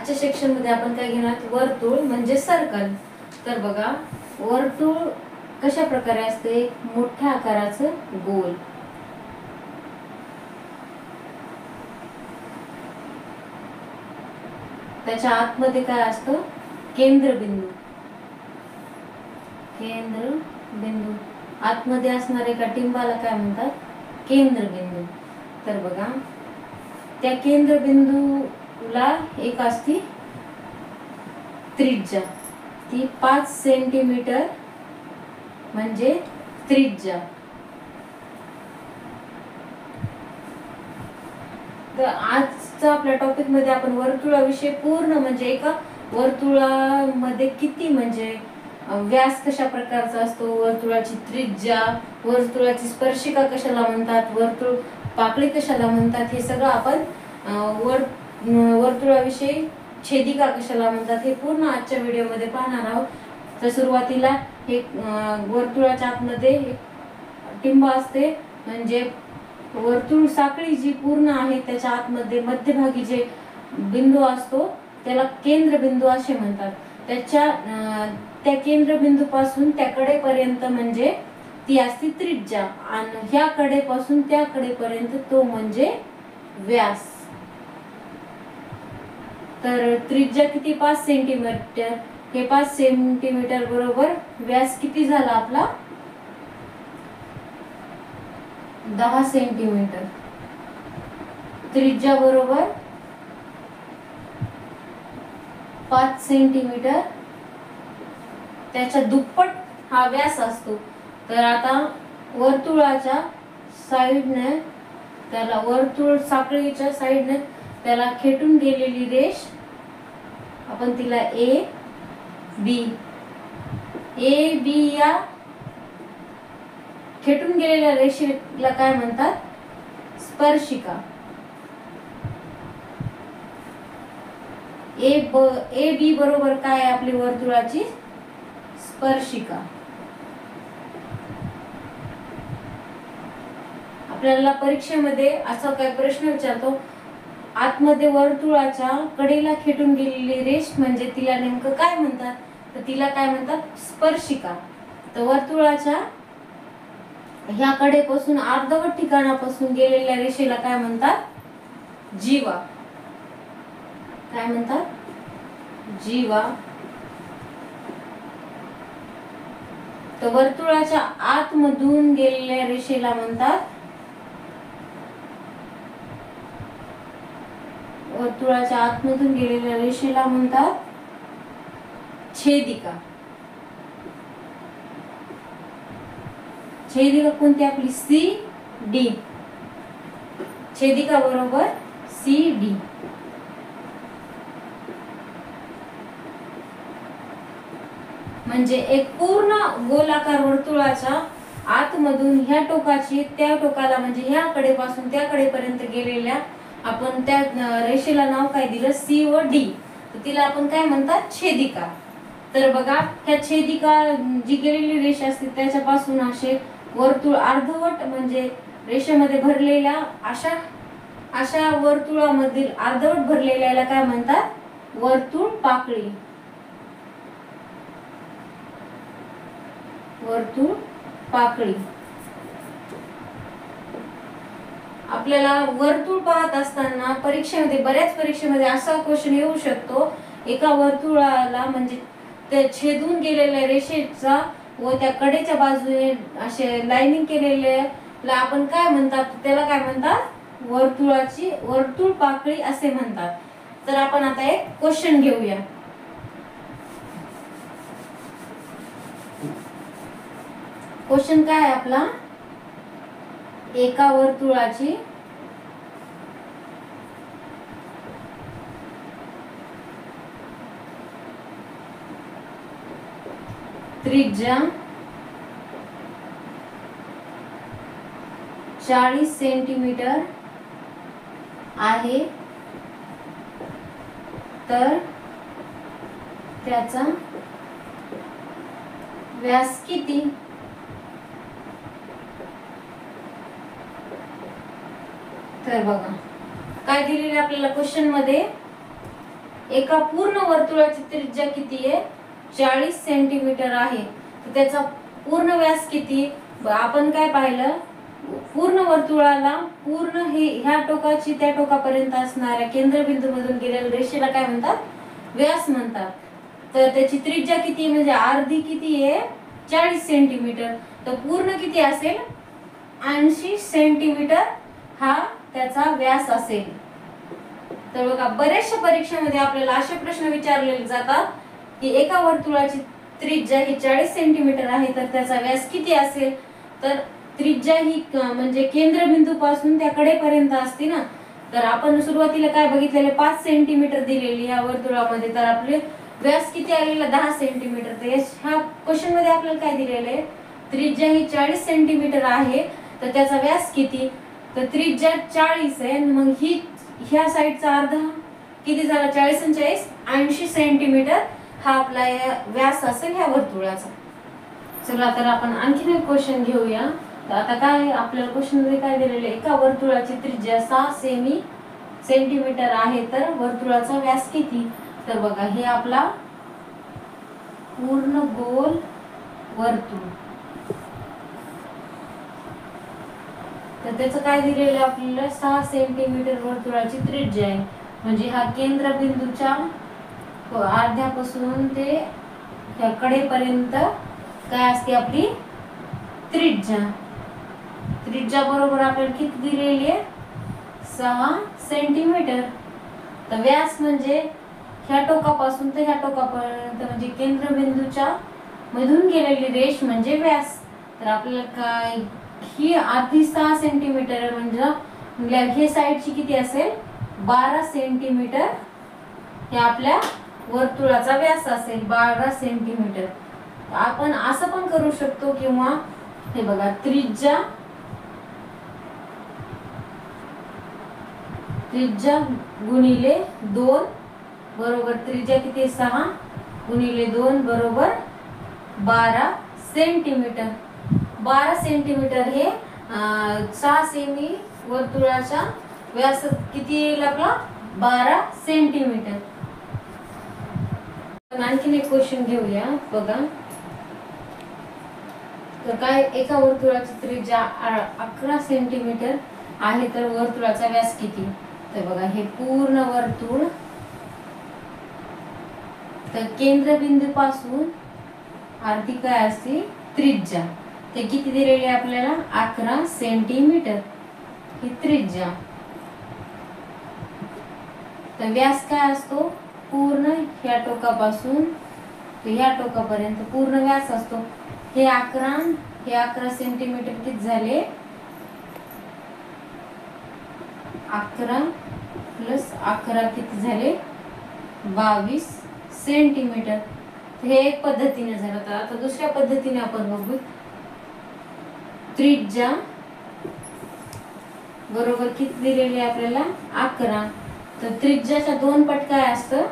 आजच्या सेक्शन मध्ये आपण काय घेणार, वर्तुळ म्हणजे सर्कल. तर बघा, वर्तुळ कशा प्रकारे असते, मोठ्या आकाराचं गोल. त्याच्या आतमध्ये काय असतं, केंद्रबिंदू. केंद्रबिंदू आतमध्ये असणारे एका टिंबाला काय म्हणतात, केंद्रबिंदू. तर बघा, त्या केंद्रबिंदूला एक असती त्रिज्या, ती 5 सेंटीमीटर म्हणजे त्रिज्या. तर आजचा आपल्या टॉपिक मध्ये आपण वर्तुळाविषयी पूर्ण म्हणजे एका वर्तुळामध्ये किती म्हणजे व्यास कशा प्रकारचा असतो, वर्तुळाची त्रिज्या, वर्तुळाची स्पर्शिका कशाला म्हणतात, वर्तुळ पाकळी कशाला म्हणतात, हे सगळं आपण वर्तुळाविषयी छेदिका कशाला म्हणतात हे पूर्ण आजच्या व्हिडिओमध्ये पाहणार आहोत. तर सुरुवातीला हे वर्तुळाच्या आतमध्ये टिंब असते, म्हणजे वर्तुळ साखळी जी पूर्ण आहे त्याच्या आतमध्ये मध्यभागी जे बिंदू असतो त्याला केंद्रबिंदू असे म्हणतात. त्या केंद्रबिंदू पासून त्या कडेपर्यंत म्हणजे ती असती त्रिज्या, आणि ह्या कडेपासून त्या कडेपर्यंत तो म्हणजे व्यास. तर त्रिज्या किती, 5 सेंटीमीटर. हे 5 सेंटीमीटर बरोबर व्यास किती झाला आपला, 10 सेंटीमीटर. त्रिज्या बरोबर 5 सेंटीमीटर, त्याच्या दुप्पट हा व्यास असतो. तर आता वर्तुळाच्या साइडने, त्याला वर्तुळ साखळीच्या साइडने त्याला खेटून गेलेली रेष, आपण तिला ए बी या खेटून गेलेल्या रेषेला काय म्हणतात, स्पर्शिका. ए बी बरोबर काय आहे आपली वर्तुळाची स्पर्शिका. आपल्याला परीक्षेमध्ये असा काय प्रश्न विचारतो, आतमध्ये वर्तुळाच्या कडेला खेटून गेलेली रेष म्हणजे तिला नेमकं काय म्हणतात, तर तिला काय म्हणतात, स्पर्शिका. तर वर्तुळाच्या ह्या कडेपासून अर्धवट ठिकाणापासून गेलेल्या रेषेला काय म्हणतात, जीवा. काय म्हणतात, जीवा. तर वर्तुळाच्या आतमधून गेलेल्या रेषेला म्हणतात, वर्तुळाच्या आतमधून गेलेल्या रेषेला म्हणतात छेदिका. छेदिका कोणती आपली, सी डी. छेदिका बरोबर सी डी. म्हणजे एक पूर्ण गोलाकार वर्तुळाच्या आतमधून ह्या टोकाची त्या टोकाला म्हणजे ह्या कडेपासून त्या कडेपर्यंत गेलेल्या आपण त्या रेषेला नाव काय दिलं, सी व डी. तर तिला आपण काय म्हणतात, छेदिका. तर बघा, ह्या छेदिका जी गेलेली रेषा असते त्याच्यापासून असे वर्तुळ अर्धवट म्हणजे रेषेमध्ये भरलेल्या अशा वर्तुळामधील अर्धवट भरलेल्याला काय म्हणतात, वर्तुळ पाकळी. वर्तुळ पाकळी. आपल्याला वर्तुळ पाहत असताना परीक्षेमध्ये, बऱ्याच परीक्षेमध्ये असा क्वेश्चन येऊ शकतो, एका वर्तुळाला म्हणजे ते छेदून गेलेल्या रेषेचा व त्या कडेच्या बाजूने असे लाइनिंग केलेले आपण काय म्हणतात, त्याला काय म्हणतात, वर्तुळ पाकळी असे म्हणतात. तर आपण आता एक क्वेश्चन घेऊया. क्वेश्चन काय आहे आपला, एका वर्तुळाची त्रिज्या 40 सेंटीमीटर आहे, तर त्याचा व्यास किती. तर बघा काय दिलेले आपल्याला क्वेश्चन मध्ये, एका पूर्ण वर्तुळाची त्रिज्या किती आहे? 40 सेंटीमीटर आहे. तर त्याचा पूर्ण व्यास किती? आपण काय पाहिलं, पूर्ण वर्तुळाला पूर्ण ह्या टोकाची त्या टोकापर्यंत असणाऱ्या केंद्रबिंदू मधून गेलेल्या रेषेला काय म्हणतात? व्यास म्हणतात. तर त्याची त्रिज्या किती म्हणजे अर्धी किती आहे? 40 सेंटीमीटर. तर पूर्ण किती असेल? 80 सेंटीमीटर हा त्याचा व्यास असेल. तर बघा, बऱ्याचशा परीक्षेमध्ये आपल्याला असे प्रश्न विचारले जातात की एका वर्तुळाची त्रिज्या ही 40 सेंटीमीटर आहे, तर त्याचा व्यास किती असेल? तर त्रिज्या ही म्हणजे केंद्रबिंदू पासून त्या कडेपर्यंत असते ना. तर आपण सुरुवातीला काय बघितलेले? 5 सेंटीमीटर दिलेली या वर्तुळामध्ये. तर आपले व्यास किती आलेला? 10 सेंटीमीटर. तर ह्या क्वेश्चन मध्ये आपल्याला काय दिलेलं आहे? त्रिज्या ही 40 सेंटीमीटर आहे, तर त्याचा व्यास किती? तर त्रिज्या 40 आहे, मग ही ह्या साईडचा अर्धा किती झाला? 40 आणि 40 80 सेंटीमीटर हा आपला व्यास असेल ह्या वर्तुळाचा. चला तर आपण आणखीन एक क्वेश्चन घेऊया. तर आता काय आपल्याला क्वेश्चन मध्ये काय दिलेले? एका वर्तुळाची त्रिज्या 6 सेंटीमीटर आहे, तर वर्तुळाचा व्यास किती? तर बघा, हे आपला पूर्ण गोल वर्तुळ. तर त्याचं काय दिलेलं आपल्याला? 6 सेंटीमीटर वर्तुळाची त्रिज्या आहे. म्हणजे हा केंद्रबिंदूच्या अर्ध्यापासून ते त्या कडेपर्यंत काय असते आपली त्रिज्या. त्रिज्या बरोबर आपल्याला किती दिलेली आहे? 6 सेंटीमीटर. तर व्यास म्हणजे ह्या टोकापासून ते ह्या टोकापर्यंत म्हणजे केंद्रबिंदूच्या मधून गेलेली रेष म्हणजे व्यास. तर आपल्याला काय, ही अर्धी 6 सेंटीमीटर म्हणजे हे साईडची किती असेल? 12 सेंटीमीटर हे आपल्या वर्तुळाचा व्यास असेल, 12 सेंटीमीटर. आपण असं पण करू शकतो, किंवा हे बघा, त्रिज्या गुणिले 2 बरोबर त्रिज्या किती? 6 गुणिले 2 बरोबर 12 सेंटीमीटर. 12 सेंटीमीटर हे 6 सेमी वर्तुळाचा व्यास किती येईल आपला? 12 सेंटीमीटर. आणखीन एक क्वेश्चन घेऊया. बघा, तर काय, एका वर्तुळाची त्रिज्या 11 सेंटीमीटर आहे, तर वर्तुळाचा व्यास किती? तर बघा, हे पूर्ण वर्तुळ तर केंद्रबिंदू पासून अर्धी काय असते त्रिज्या, ते किती दिलेली आहे आपल्याला? 11 सेंटीमीटर ही त्रिज्या. तर व्यास काय असतो? पूर्ण ह्या टोकापासून ते ह्या टोकापर्यंत पूर्ण व्यास असतो. हे 11 सेंटीमीटर किती झाले? 11 प्लस 11 किती झाले? 22 सेंटीमीटर. हे एक पद्धतीने झालं. तर आता दुसऱ्या पद्धतीने आपण बघू. त्रिज्या बरोबर किती दिलेली आहे आपल्याला? 11. तर त्रिज्याच्या 2 पट काय असतं?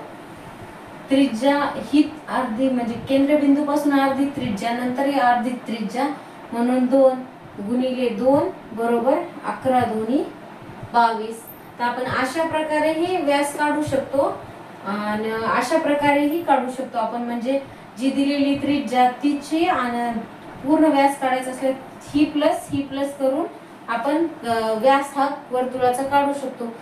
त्रिज्या ही अर्धी म्हणजे केंद्रबिंदू पासून अर्धी त्रिज्या, नंतर ही अर्धी त्रिज्या, म्हणून 2 गुणिले 2 बरोबर 11 दोन्ही 22. तर आपण अशा प्रकारे हे व्यास काढू शकतो आणि अशा प्रकारेही काढू शकतो आपण. म्हणजे जी दिलेली त्रिज्या तिची आणि पूर्ण व्यास काढायचा असले ही प्लस करून आपण व्यास हा वर्तुळाचा काढू शकतो.